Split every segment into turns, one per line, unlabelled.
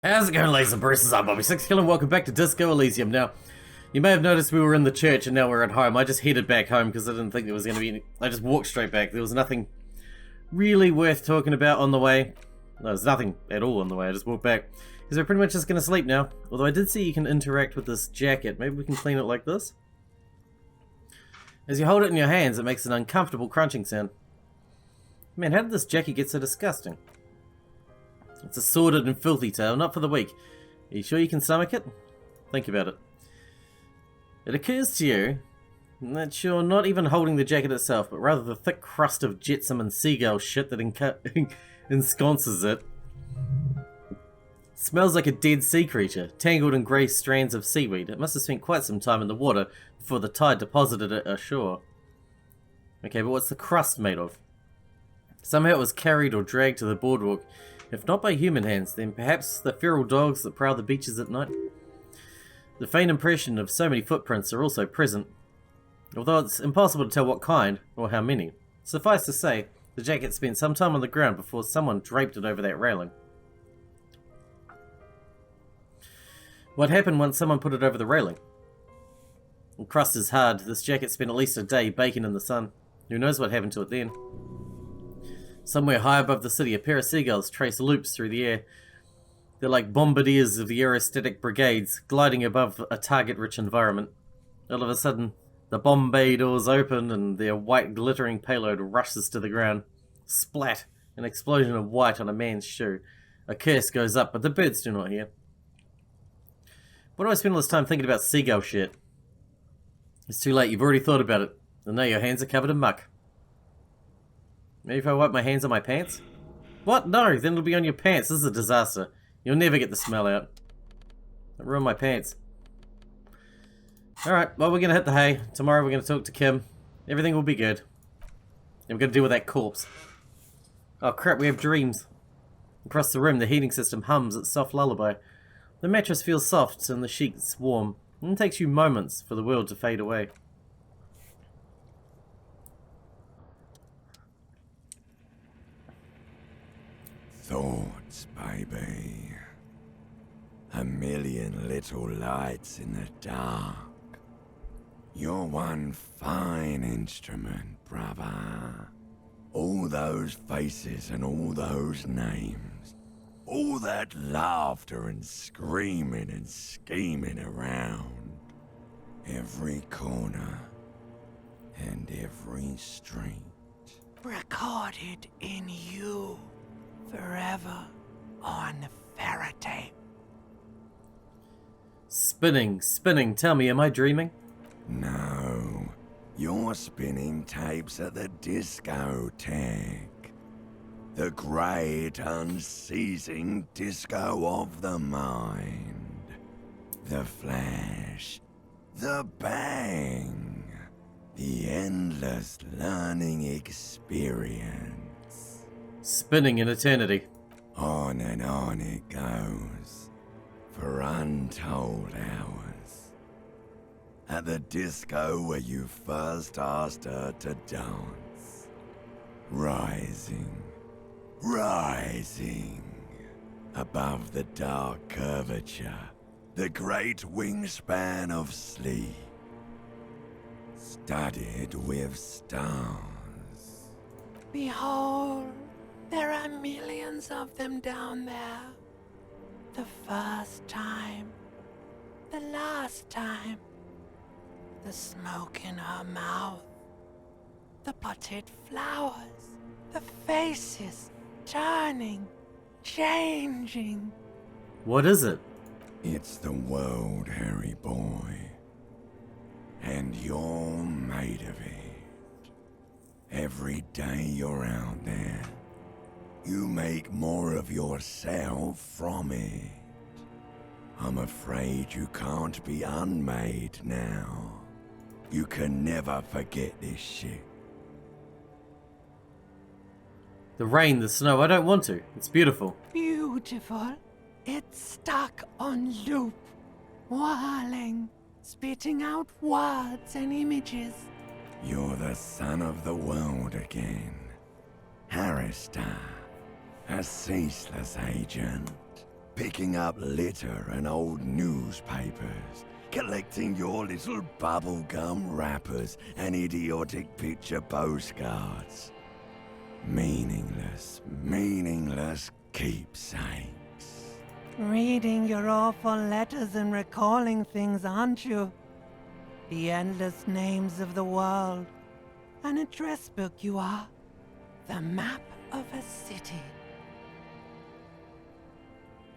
How's it going, ladies and bruises? I'm Bobby Sixkilla and welcome back to Disco Elysium. Now, you may have noticed we were in the church and now we're at home. I just headed back home because I didn't think there was going to be any... I just walked straight back. There was nothing really worth talking about on the way. No, there's nothing at all on the way. I just walked back because we're pretty much just going to sleep now. Although I did see you can interact with this jacket. Maybe we can clean it like this. As you hold it in your hands, it makes an uncomfortable crunching sound. Man, how did this jacket get so disgusting? It's a sordid and filthy tale, not for the weak. Are you sure you can stomach it? Think about it. It occurs to you that you're not even holding the jacket itself, but rather the thick crust of jetsam and seagull shit that ensconces it. Smells like a dead sea creature, tangled in grey strands of seaweed. It must have spent quite some time in the water before the tide deposited it ashore. Okay, but what's the crust made of? Somehow it was carried or dragged to the boardwalk. If not by human hands, then perhaps the feral dogs that prowl the beaches at night. The faint impression of so many footprints are also present, although it's impossible to tell what kind or how many. Suffice to say, the jacket spent some time on the ground before someone draped it over that railing. What happened once someone put it over the railing? The crust is hard. This jacket spent at least a day baking in the sun. Who knows what happened to it then? Somewhere high above the city, a pair of seagulls trace loops through the air. They're like bombardiers of the aerostatic brigades, gliding above a target-rich environment. All of a sudden, the bomb bay doors open and their white glittering payload rushes to the ground. Splat! An explosion of white on a man's shoe. A curse goes up, but the birds do not hear. Why do I spend all this time thinking about seagull shit? It's too late, you've already thought about it. And now your hands are covered in muck. Maybe if I wipe my hands on my pants? What? No, then it'll be on your pants. This is a disaster. You'll never get the smell out. I ruined my pants. Alright, well, we're gonna hit the hay. Tomorrow we're gonna talk to Kim. Everything will be good. And we're gonna deal with that corpse. Oh crap, we have dreams. Across the room, the heating system hums its soft lullaby. The mattress feels soft and the sheets warm. And it takes you moments for the world to fade away.
Thoughts, baby. A million little lights in the dark. You're one fine instrument, brother. All those faces and all those names. All that laughter and screaming and scheming around. Every corner and every street. Recorded in you. Forever on Faraday.
Spinning, spinning. Tell me, am I dreaming?
No, you're spinning tapes at the discotheque. The great unceasing disco of the mind. The flash. The bang. The endless learning experience.
Spinning in eternity.
On and on it goes, for untold hours. At the disco where you first asked her to dance. Rising, rising, above the dark curvature, the great wingspan of sleep, studded with stars. Behold, there are millions of them down there. The first time. The last time. The smoke in her mouth. The potted flowers. The faces turning, changing.
What is it?
It's the world, Harry boy. And you're made of it. Every day you're out there, you make more of yourself from it. I'm afraid you can't be unmade now. You can never forget this shit.
The rain, the snow, I don't want to. It's beautiful.
Beautiful. It's stuck on loop. Whirling. Spitting out words and images. You're the son of the world again. Harrister. A ceaseless agent. picking up litter and old newspapers, collecting your little bubblegum wrappers and idiotic picture postcards. Meaningless, meaningless keepsakes.
Reading your awful letters and recalling things, aren't you? The endless names of the world. An address book you are. The map of a city.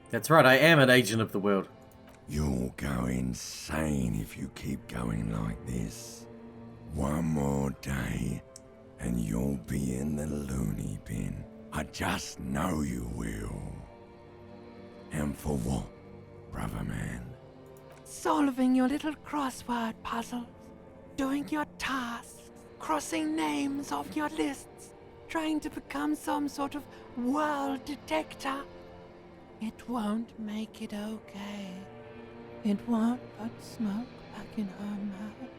That's right, I am an agent of the world.
You'll go insane if you keep going like this. One more day, and you'll be in the loony bin. I just know you will. And for what, brother man?
Solving your little crossword puzzles. Doing your tasks. Crossing names off your lists. Trying to become some sort of world detector. It won't make it okay. It won't put smoke back in her mouth.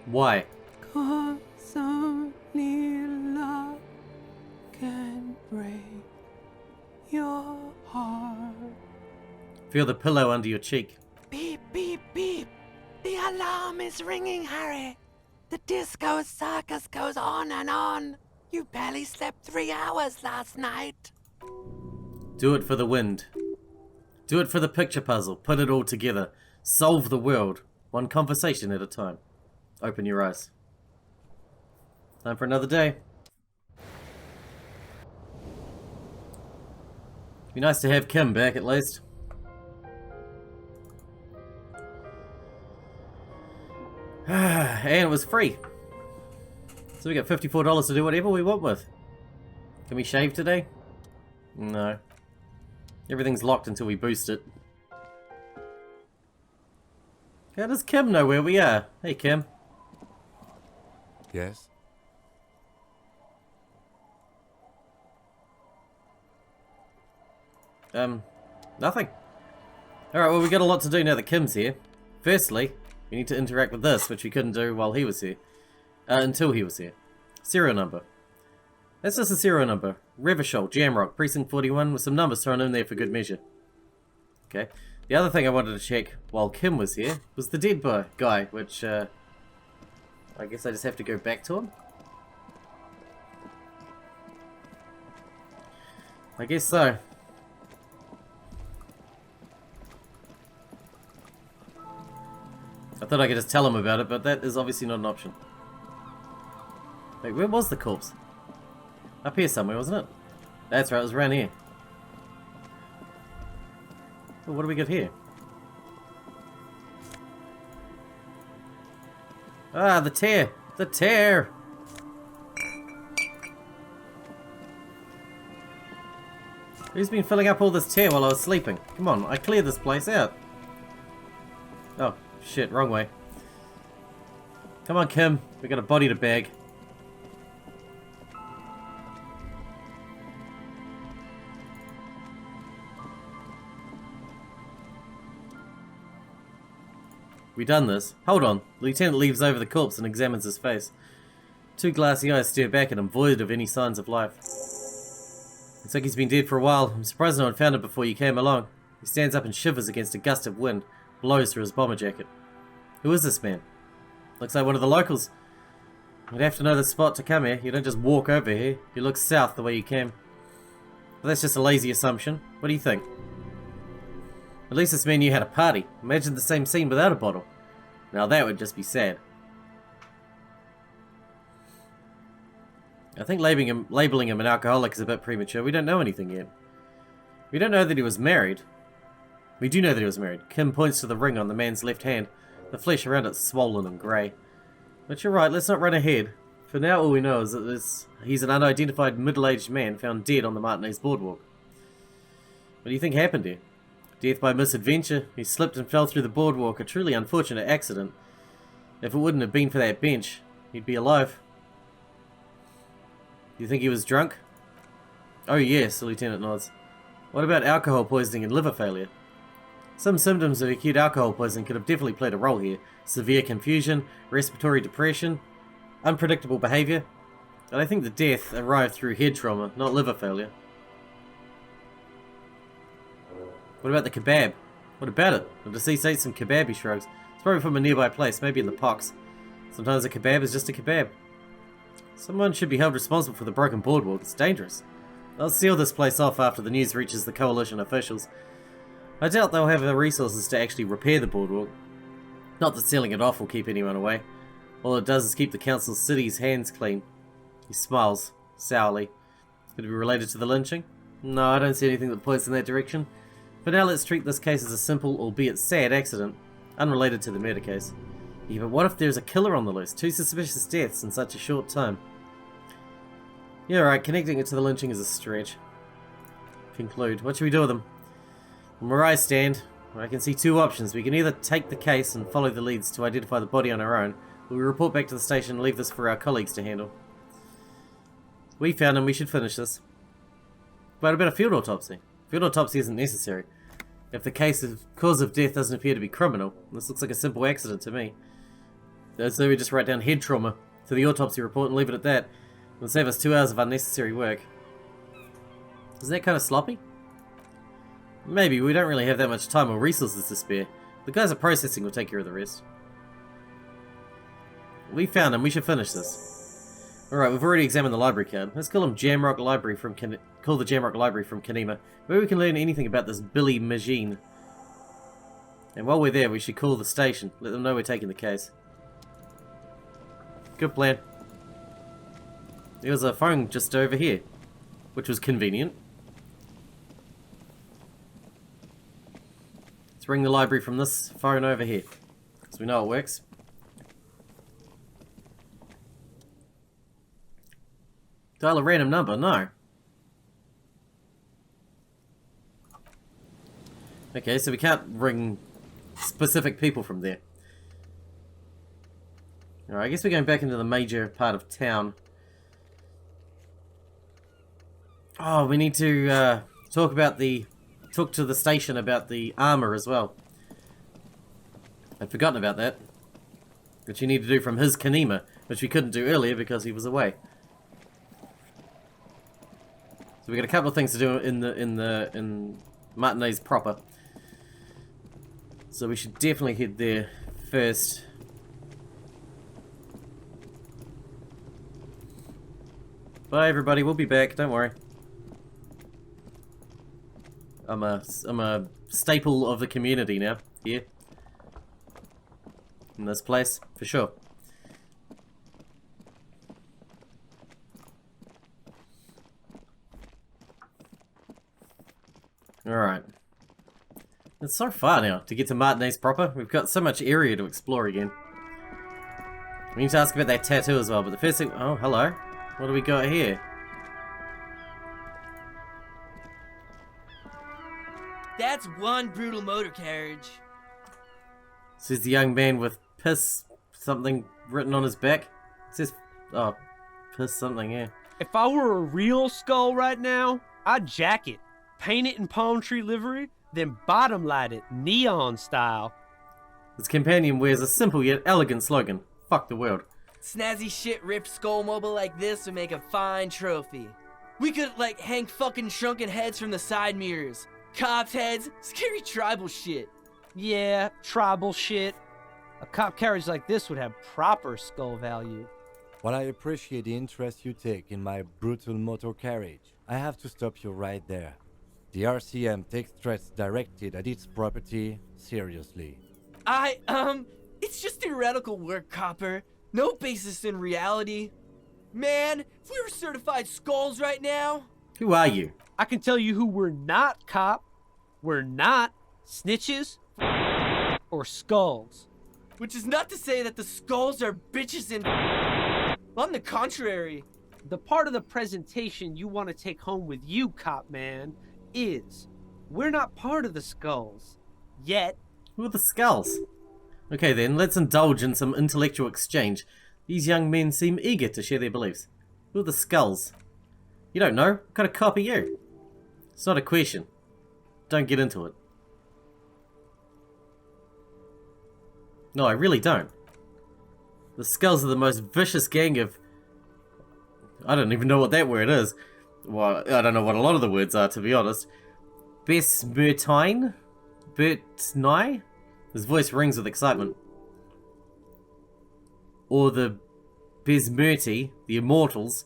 Why?
'Cause only love can break your heart.
Feel the pillow under your cheek.
Beep, beep, beep. The alarm is ringing, Harry. The disco circus goes on and on. You barely slept 3 hours last night.
Do it for the wind. Do it for the picture puzzle. Put it all together. Solve the world. One conversation at a time. Open your eyes. Time for another day. Be nice to have Kim back at least. And it was free. So we got $54 to do whatever we want with. Can we shave today? No. Everything's locked until we boost it. How does Kim know where we are? Hey, Kim.
Yes?
Nothing. Alright, well, we got a lot to do now that Kim's here. Firstly, we need to interact with this, which we couldn't do while he was here. Until he was here. Serial number. That's just a serial number. Revachol, Jamrock, Precinct 41, with some numbers thrown in there for good measure. Okay. The other thing I wanted to check while Kim was here was the dead guy, which, I guess I just have to go back to him? I guess so. I thought I could just tell him about it, but that is obviously not an option. Wait, where was the corpse? Up here somewhere, wasn't it? That's right, it was around here. Oh, what do we got here? Ah, the tear! The tear! Who's been filling up all this tear while I was sleeping? Come on, I cleared this place out. Oh, shit, wrong way. Come on, Kim. We got a body to bag. We done this. Hold on. The lieutenant leaves over the corpse and examines his face. Two glassy eyes stare back at him, void of any signs of life. Looks like he's been dead for a while. I'm surprised no one found him before you came along. He stands up and shivers against a gust of wind, blows through his bomber jacket. Who is this man? Looks like one of the locals. You'd have to know the spot to come here. You don't just walk over here. You look south the way you came. But that's just a lazy assumption. What do you think? At least this man knew how to party. Imagine the same scene without a bottle. Now that would just be sad. I think labeling him an alcoholic is a bit premature. We don't know anything yet. We don't know that he was married. We do know that he was married. Kim points to the ring on the man's left hand. The flesh around it swollen and grey. But you're right, let's not run ahead. For now all we know is that he's an unidentified middle-aged man found dead on the Martinez boardwalk. What do you think happened here? Death by misadventure. He slipped and fell through the boardwalk, a truly unfortunate accident. If it wouldn't have been for that bench, he'd be alive. Do you think he was drunk? Oh yes, the lieutenant nods. What about alcohol poisoning and liver failure? Some symptoms of acute alcohol poisoning could have definitely played a role here. Severe confusion, respiratory depression, unpredictable behaviour. But I think the death arrived through head trauma, not liver failure. What about the kebab? What about it? The deceased ate some kebab, he shrugs. It's probably from a nearby place, maybe in the pox. Sometimes a kebab is just a kebab. Someone should be held responsible for the broken boardwalk. It's dangerous. I'll seal this place off after the news reaches the coalition officials. I doubt they'll have the resources to actually repair the boardwalk. Not that sealing it off will keep anyone away. All it does is keep the council's city's hands clean. He smiles, sourly. Could it be related to the lynching? No, I don't see anything that points in that direction. For now, let's treat this case as a simple, albeit sad, accident, unrelated to the murder case. Yeah, but what if there's a killer on the loose? 2 suspicious deaths in such a short time. Yeah, right, connecting it to the lynching is a stretch. Conclude. What should we do with them? From where I stand, I can see 2 options. We can either take the case and follow the leads to identify the body on our own, or we report back to the station and leave this for our colleagues to handle. We found him, we should finish this. What about a field autopsy? Field autopsy isn't necessary. If the cause of death doesn't appear to be criminal, this looks like a simple accident to me. So we just write down head trauma to the autopsy report and leave it at that. It'll save us 2 hours of unnecessary work. Is that kind of sloppy? Maybe, we don't really have that much time or resources to spare. The guys at processing will take care of the rest. We found him, we should finish this. Alright, we've already examined the library card. Let's call him Jamrock Library from call the Jamrock Library from Kanema. Maybe we can learn anything about this Billy Magine. And while we're there, we should call the station. Let them know we're taking the case. Good plan. There was a phone just over here, which was convenient. Let's ring the library from this phone over here, because we know it works. Dial a random number? No. Okay, so we can't ring specific people from there. Alright, I guess we're going back into the major part of town. Oh, we need to talk to the station about the armor as well. I'd forgotten about that. Which you need to do from his Kanema, which we couldn't do earlier because he was away. So we got a couple of things to do in Martinez proper. So we should definitely head there first. Bye everybody, we'll be back, don't worry. I'm a staple of the community now, here. In this place, for sure. Alright. It's so far now to get to Martinez proper. We've got so much area to explore again. We need to ask about that tattoo as well, but the first thing... Oh, hello. What do we got here?
That's one brutal motor carriage.
This is the young man with piss something written on his back. It says... Oh, piss something, yeah.
If I were a real skull right now, I'd jack it, paint it in palm tree livery, then bottom light it, neon style.
His companion wears a simple yet elegant slogan. Fuck the world.
Snazzy shit ripped skull mobile like this would make a fine trophy. We could, like, hang fucking shrunken heads from the side mirrors. Cops' heads, scary tribal shit.
Yeah, tribal shit. A cop carriage like this would have proper skull value.
While I appreciate the interest you take in my brutal motor carriage, I have to stop you right there. The RCM takes threats directed at its property seriously.
It's just theoretical work, Copper. No basis in reality. Man, if we were certified skulls right now...
Who are you?
I can tell you who we're not, cop. We're not snitches or skulls.
Which is not to say that the skulls are bitches and... On the contrary.
The part of the presentation you want to take home with you, cop man, is we're not part of the skulls. Yet.
Who are the skulls? Okay then, let's indulge in some intellectual exchange. These young men seem eager to share their beliefs. Who are the skulls? You don't know? What kind of cop are you? It's not a question. Don't get into it. No, I really don't. The skulls are the most vicious gang of... I don't even know what that word is. Well, I don't know what a lot of the words are, to be honest. Besmertine? Bertnai? His voice rings with excitement. Or the Besmerti, the Immortals,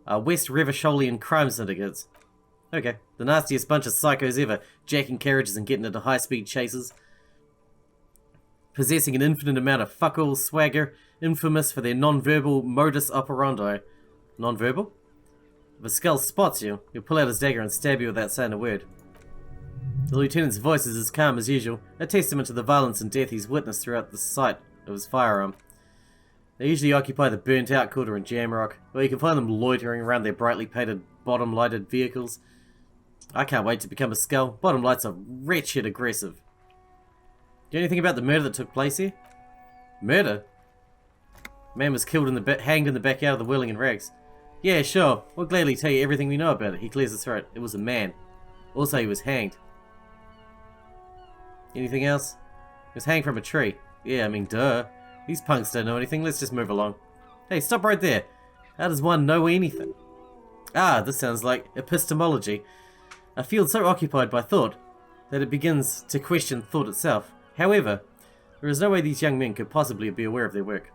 are West Revacholian crime syndicates. Okay, the nastiest bunch of psychos ever, jacking carriages and getting into high-speed chases. Possessing an infinite amount of fuck-all swagger, infamous for their non-verbal modus operandi. Non-verbal? If a skull spots you, he'll pull out his dagger and stab you without saying a word. The lieutenant's voice is as calm as usual, a testament to the violence and death he's witnessed throughout the sight of his firearm. They usually occupy the burnt-out quarter in Jamrock, where you can find them loitering around their brightly painted, bottom-lighted vehicles. I can't wait to become a skull. Bottom lights are wretched aggressive. Do you know anything about the murder that took place here? Murder? Man was killed hanged in the backyard of the Whirling in Rags. Yeah, sure. We'll gladly tell you everything we know about it. He clears his throat. It was a man. Also, he was hanged. Anything else? He was hanged from a tree. Yeah, I mean, duh. These punks don't know anything. Let's just move along. Hey, stop right there. How does one know anything? Ah, this sounds like epistemology. A field so occupied by thought that it begins to question thought itself. However, there is no way these young men could possibly be aware of their work.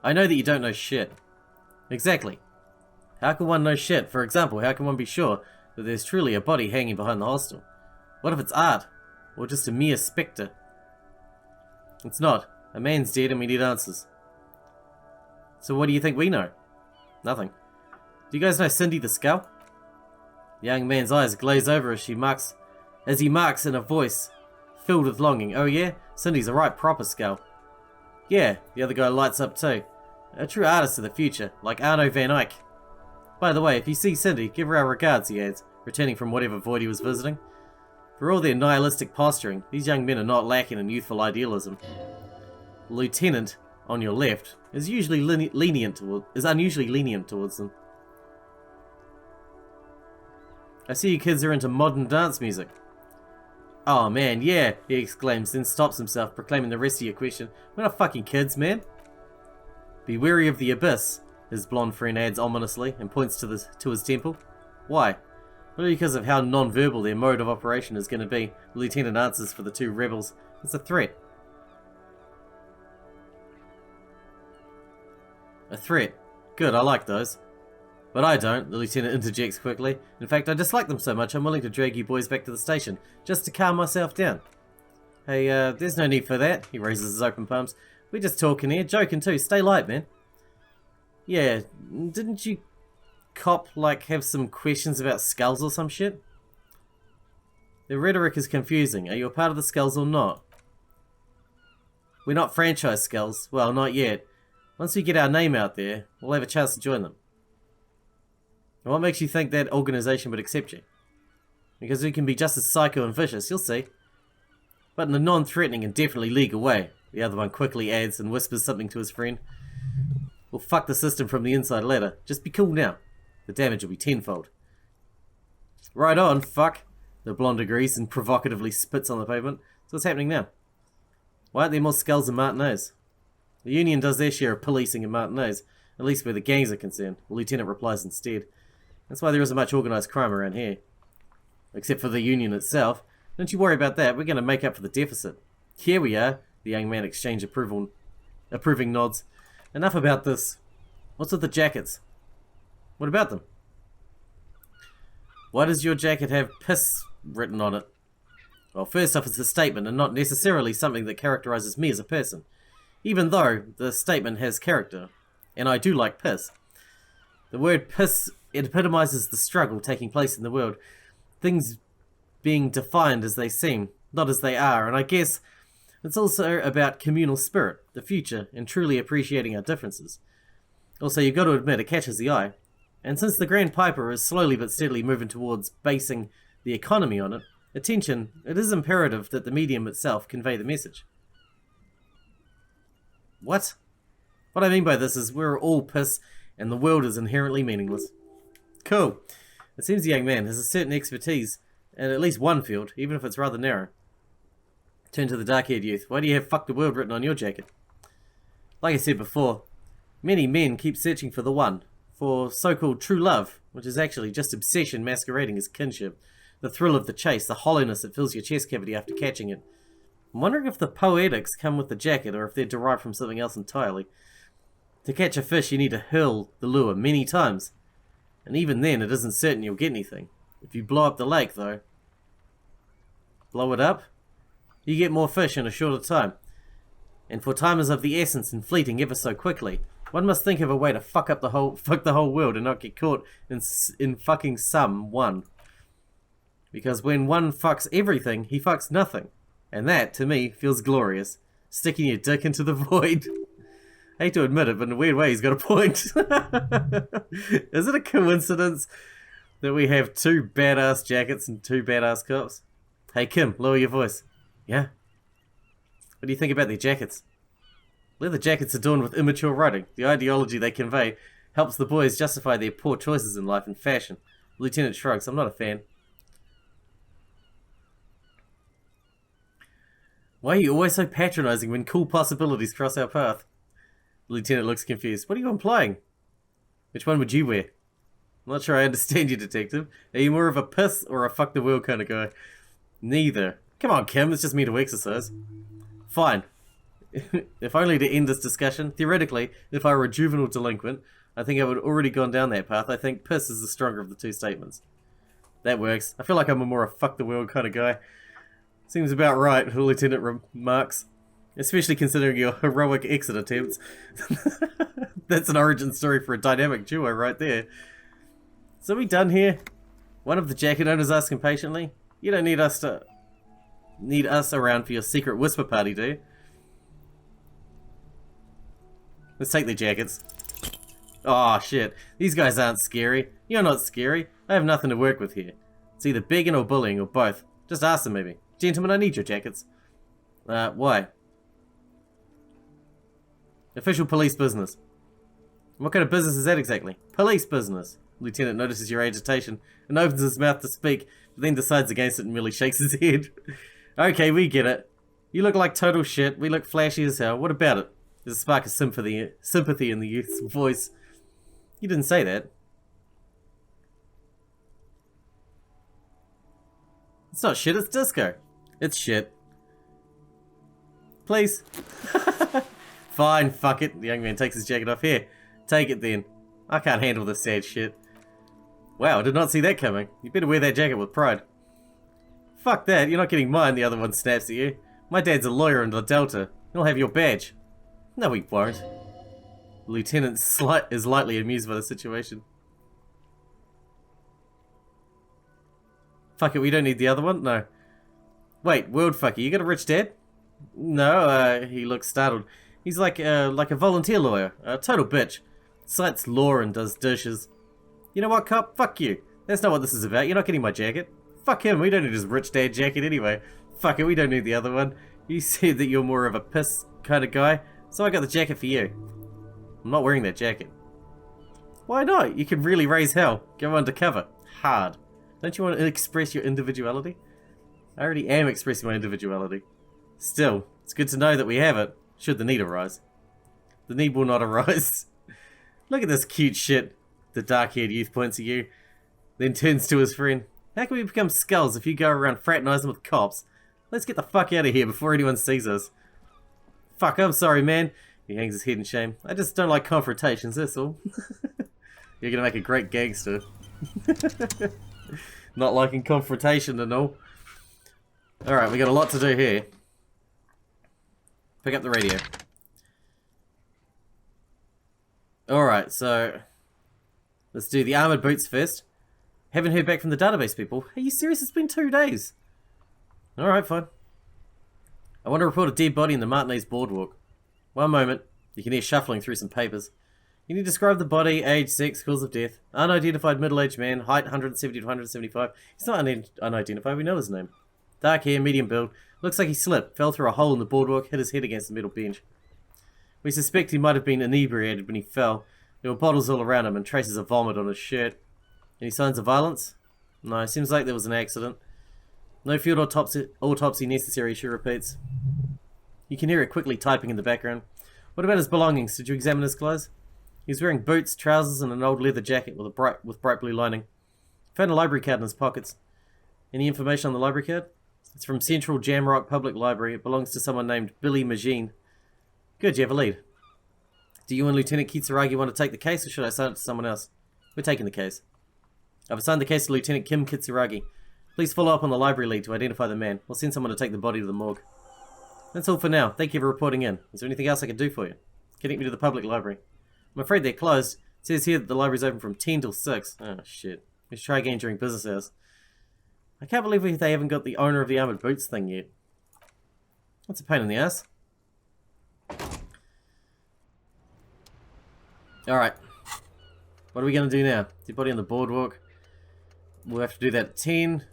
I know that you don't know shit. Exactly. How can one know shit? For example, how can one be sure that there's truly a body hanging behind the hostel? What if it's art? Or just a mere spectre? It's not. A man's dead and we need answers. So what do you think we know? Nothing. Do you guys know Cindy the Skull? The young man's eyes glaze over as he marks in a voice filled with longing. Oh yeah? Cindy's a right proper skull. Yeah, the other guy lights up too. A true artist of the future, like Arno van Eyck. By the way, if you see Cindy, give her our regards, he adds, returning from whatever void he was visiting. For all their nihilistic posturing, these young men are not lacking in youthful idealism. The lieutenant, on your left, is unusually lenient towards them. I see you kids are into modern dance music. Oh man, yeah, he exclaims, then stops himself, proclaiming the rest of your question. We're not fucking kids, man. Be wary of the abyss, his blonde friend adds ominously, and points to his temple. Why? Well, because of how non-verbal their mode of operation is going to be. The lieutenant answers for the two rebels. It's a threat. A threat. Good, I like those. But I don't, the lieutenant interjects quickly. In fact, I dislike them so much I'm willing to drag you boys back to the station, just to calm myself down. Hey, there's no need for that, he raises his open palms. We're just talking here, joking too, stay light, man. Yeah, didn't you have some questions about skulls or some shit? The rhetoric is confusing. Are you a part of the skulls or not? We're not franchise skulls. Well, not yet. Once we get our name out there, we'll have a chance to join them. And what makes you think that organization would accept you? Because we can be just as psycho and vicious, you'll see. But in a non-threatening and definitely legal way, the other one quickly adds and whispers something to his friend. We'll fuck the system from the inside later. Just be cool now. The damage will be tenfold. Right on, fuck. The blonde agrees and provocatively spits on the pavement. So what's happening now? Why aren't there more skulls in Martinez? The Union does their share of policing in Martinez, at least where the gangs are concerned. The lieutenant replies instead. That's why there isn't much organised crime around here. Except for the Union itself. Don't you worry about that, we're going to make up for the deficit. Here we are. The young man exchanged approving nods. Enough about this. What's with the jackets? What about them? Why does your jacket have piss written on it? Well, first off, it's a statement and not necessarily something that characterises me as a person. Even though the statement has character, and I do like piss. The word piss epitomises the struggle taking place in the world. Things being defined as they seem, not as they are, and I guess it's also about communal spirit, the future, and truly appreciating our differences. Also, you've got to admit, it catches the eye. And since the Grand Piper is slowly but steadily moving towards basing the economy on it, it is imperative that the medium itself convey the message. What? What I mean by this is we're all piss, and the world is inherently meaningless. Cool. It seems the young man has a certain expertise in at least one field, even if it's rather narrow. Turn to the dark-haired youth. Why do you have "fuck the world" written on your jacket? Like I said before, many men keep searching for the one. for so-called true love, which is actually just obsession masquerading as kinship. The thrill of the chase, the hollowness that fills your chest cavity after catching it. I'm wondering if the poetics come with the jacket or if they're derived from something else entirely. To catch a fish, you need to hurl the lure many times. And even then, it isn't certain you'll get anything. If you blow up the lake, though, blow it up, you get more fish in a shorter time. And for time is of the essence and fleeting ever so quickly. One must think of a way to fuck the whole world and not get caught in fucking someone. Because when one fucks everything, he fucks nothing. And that, to me, feels glorious. Sticking your dick into the void. I hate to admit it, but in a weird way, he's got a point. Is it a coincidence that we have 2 badass jackets and 2 badass cops? Hey, Kim, lower your voice. Yeah? What do you think about their jackets? Leather jackets adorned with immature writing. The ideology they convey helps the boys justify their poor choices in life and fashion. Lieutenant shrugs. I'm not a fan. Why are you always so patronizing when cool possibilities cross our path? The lieutenant looks confused. What are you implying? Which one would you wear? I'm not sure I understand you, detective. Are you more of a piss or a fuck the world kind of guy? Neither. Come on, Kim, it's just me to exercise. Fine. If only to end this discussion. Theoretically, if I were a juvenile delinquent, I think I would have already gone down that path. I think piss is the stronger of the 2 statements. That works. I feel like I'm a more a fuck the world kind of guy. Seems about right, the lieutenant remarks. Especially considering your heroic exit attempts. That's an origin story for a dynamic duo right there. So are we done here? One of the jacket owners asks impatiently. You don't need us around for your secret whisper party, do you? Let's take the jackets. Aw, shit. These guys aren't scary. You're not scary. I have nothing to work with here. It's either begging or bullying or both. Just ask them maybe. Gentlemen, I need your jackets. Why? Official police business. What kind of business is that exactly? Police business. Lieutenant notices your agitation and opens his mouth to speak, but then decides against it and merely shakes his head. Okay, we get it. You look like total shit. We look flashy as hell. What about it? There's a spark of sympathy in the youth's voice. You didn't say that. It's not shit, it's disco. It's shit. Please. Fine, fuck it. The young man takes his jacket off. Here, take it then. I can't handle this sad shit. Wow, I did not see that coming. You better wear that jacket with pride. Fuck that, you're not getting mine, the other one snaps at you. My dad's a lawyer in the Delta. He'll have your badge. No, he won't. The lieutenant is lightly amused by the situation. Fuck it, we don't need the other one? No. Wait, world fucker, you got a rich dad? No, he looks startled. He's like a volunteer lawyer, a total bitch. Cites law and does dishes. You know what, cop? Fuck you. That's not what this is about. You're not getting my jacket. Fuck him, we don't need his rich dad jacket anyway. Fuck it, we don't need the other one. You said that you're more of a piss kind of guy, so I got the jacket for you. I'm not wearing that jacket. Why not? You can really raise hell. Go undercover. Hard. Don't you want to express your individuality? I already am expressing my individuality. Still, it's good to know that we have it, should the need arise. The need will not arise. Look at this cute shit. The dark-haired youth points at you, then turns to his friend. How can we become skulls if you go around fraternizing with cops? Let's get the fuck out of here before anyone sees us. Fuck, I'm sorry, man. He hangs his head in shame. I just don't like confrontations, that's all. You're gonna make a great gangster. Not liking confrontation and all. Alright, we got a lot to do here. Pick up the radio. Alright, so let's do the armored boots first. Haven't heard back from the database people. Are you serious? It's been 2 days. Alright, fine. I want to report a dead body in the Martinez boardwalk. One moment. You can hear shuffling through some papers. Can you describe the body, age, sex, cause of death? Unidentified middle-aged man, height 170 to 175. He's not unidentified, we know his name. Dark hair, medium build. Looks like he slipped, fell through a hole in the boardwalk, hit his head against the metal bench. We suspect he might have been inebriated when he fell. There were bottles all around him and traces of vomit on his shirt. Any signs of violence? No, seems like there was an accident. No field autopsy necessary, she repeats. You can hear it quickly typing in the background. What about his belongings? Did you examine his clothes? He's wearing boots, trousers, and an old leather jacket with bright blue lining. Found a library card in his pockets. Any information on the library card? It's from Central Jamrock Public Library. It belongs to someone named Billy Magine. Good, you have a lead. Do you and Lieutenant Kitsuragi want to take the case, or should I assign it to someone else? We're taking the case. I've assigned the case to Lieutenant Kim Kitsuragi. Please follow up on the library lead to identify the man. We'll send someone to take the body to the morgue. That's all for now. Thank you for reporting in. Is there anything else I can do for you? Connect me to the public library. I'm afraid they're closed. It says here that the library's open from 10 till 6. Oh, shit. Let's try again during business hours. I can't believe they haven't got the owner of the armored boots thing yet. That's a pain in the ass. Alright. What are we going to do now? Dead body on the boardwalk. We'll have to do that at 10.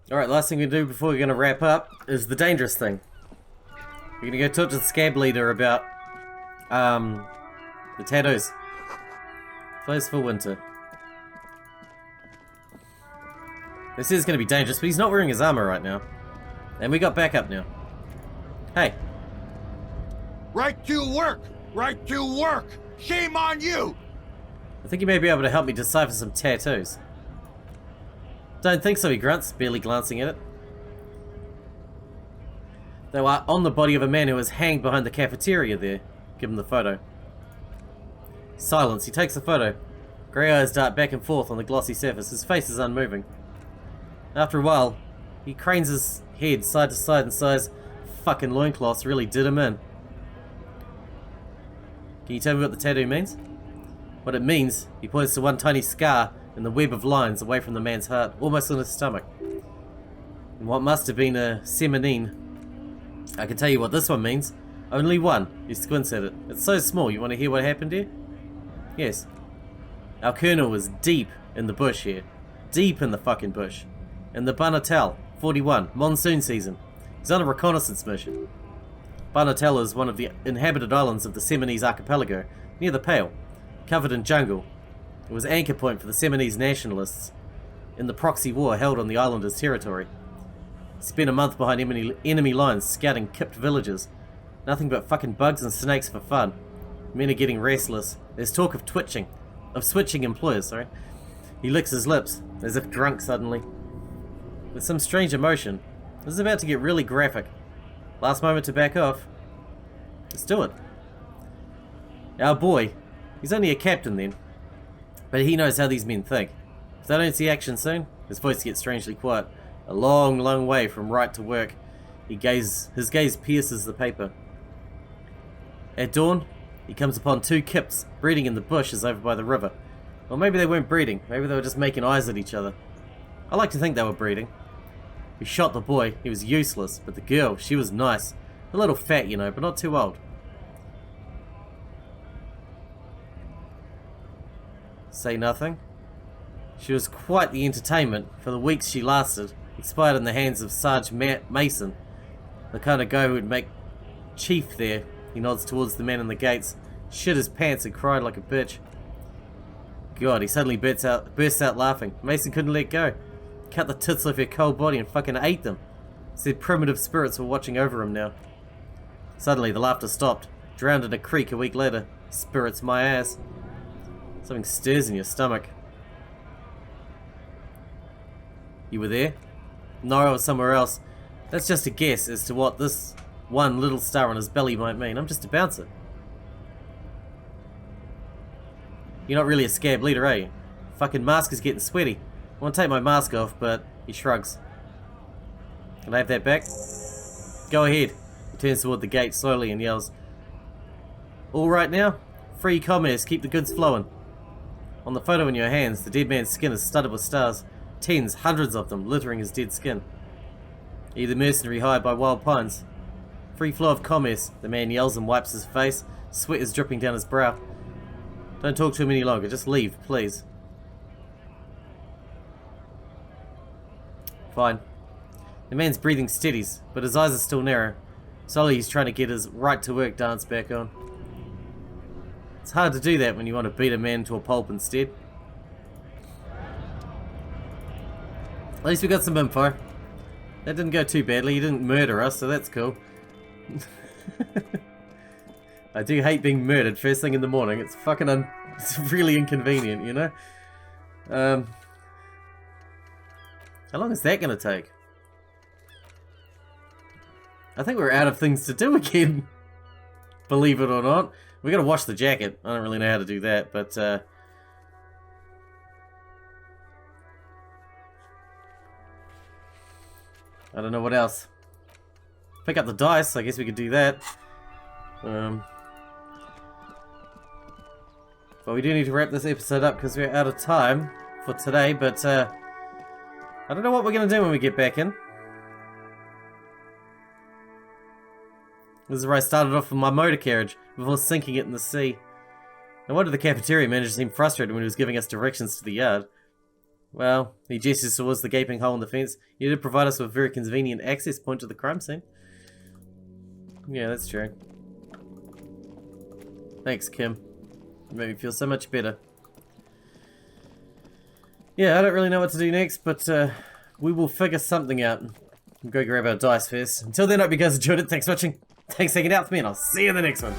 Alright, last thing we do before we're going to wrap up is the dangerous thing. We're going to go talk to the scab leader about the tattoos. Closed for winter. This is going to be dangerous, but he's not wearing his armor right now. And we got backup now. Hey.
Right to work! Right to work! Shame on you!
I think you may be able to help me decipher some tattoos. Don't think so, he grunts, barely glancing at it. They were on the body of a man who was hanged behind the cafeteria there. Give him the photo. Silence. He takes the photo. Grey eyes dart back and forth on the glossy surface. His face is unmoving. After a while, he cranes his head side to side and sighs, "Fucking loincloths really did him in." Can you tell me what the tattoo means? What it means, he points to one tiny scar in the web of lines away from the man's heart, almost on his stomach. And what must have been a seminine. I can tell you what this one means. Only one. He squints at it. It's so small. You want to hear what happened here? Yes. Our colonel was deep in the bush here. Deep in the fucking bush. In the Banatel, 41, monsoon season. He's on a reconnaissance mission. Banatel is one of the inhabited islands of the Seminese archipelago, near the Pale, covered in jungle. It was anchor point for the Seminese nationalists in the proxy war held on the islanders' territory. He spent a month behind enemy lines scouting kipped villages. Nothing but fucking bugs and snakes for fun. Men are getting restless. There's talk of switching employers, sorry. He licks his lips, as if drunk suddenly. With some strange emotion. This is about to get really graphic. Last moment to back off. Let's do it. Our boy, he's only a captain then. But he knows how these men think. If they don't see action soon, his voice gets strangely quiet. A long, long way from right to work. His gaze pierces the paper. At dawn, he comes upon two kips breeding in the bushes over by the river. Or maybe they weren't breeding. Maybe they were just making eyes at each other. I like to think they were breeding. He shot the boy. He was useless. But the girl, she was nice. A little fat, you know, but not too old. Say nothing. She was quite the entertainment. For the weeks she lasted, expired in the hands of Sarge Mason. The kind of guy who would make chief there. He nods towards the man in the gates. Shit his pants and cried like a bitch. God, he suddenly bursts out laughing. Mason couldn't let go. Cut the tits off her cold body and fucking ate them. Said primitive spirits were watching over him now. Suddenly the laughter stopped. Drowned in a creek a week later. Spirits my ass. Something stirs in your stomach. You were there? No, I was somewhere else. That's just a guess as to what this one little star on his belly might mean. I'm just a bouncer. You're not really a scab leader, are you? Fucking mask is getting sweaty. I want to take my mask off, but he shrugs. Can I have that back? Go ahead. He turns toward the gate slowly and yells, "All right now? Free commerce, keep the goods flowing." On the photo in your hands, the dead man's skin is studded with stars. Tens, hundreds of them, littering his dead skin. Either mercenary hired by wild pines. Free flow of commerce, the man yells and wipes his face. Sweat is dripping down his brow. Don't talk to him any longer, just leave, please. Fine. The man's breathing steadies, but his eyes are still narrow. Slowly he's trying to get his right to work dance back on. It's hard to do that when you want to beat a man to a pulp instead. At least we got some info. That didn't go too badly. He didn't murder us, so that's cool. I do hate being murdered first thing in the morning. It's fucking It's really inconvenient, you know? How long is that going to take? I think we're out of things to do again. Believe it or not. We got to wash the jacket. I don't really know how to do that, but... I don't know what else. Pick up the dice. I guess we could do that. But we do need to wrap this episode up because we're out of time for today. But I don't know what we're going to do when we get back in. This is where I started off with my motor carriage before sinking it in the sea. No wonder the cafeteria manager seemed frustrated when he was giving us directions to the yard. Well, he gestures towards the gaping hole in the fence. He did provide us with a very convenient access point to the crime scene. Yeah, that's true. Thanks, Kim. You made me feel so much better. Yeah, I don't really know what to do next, but we will figure something out. We'll go grab our dice first. Until then, I hope you guys enjoyed it. Thanks for watching. Thanks for hanging out with me, and I'll see you in the next one.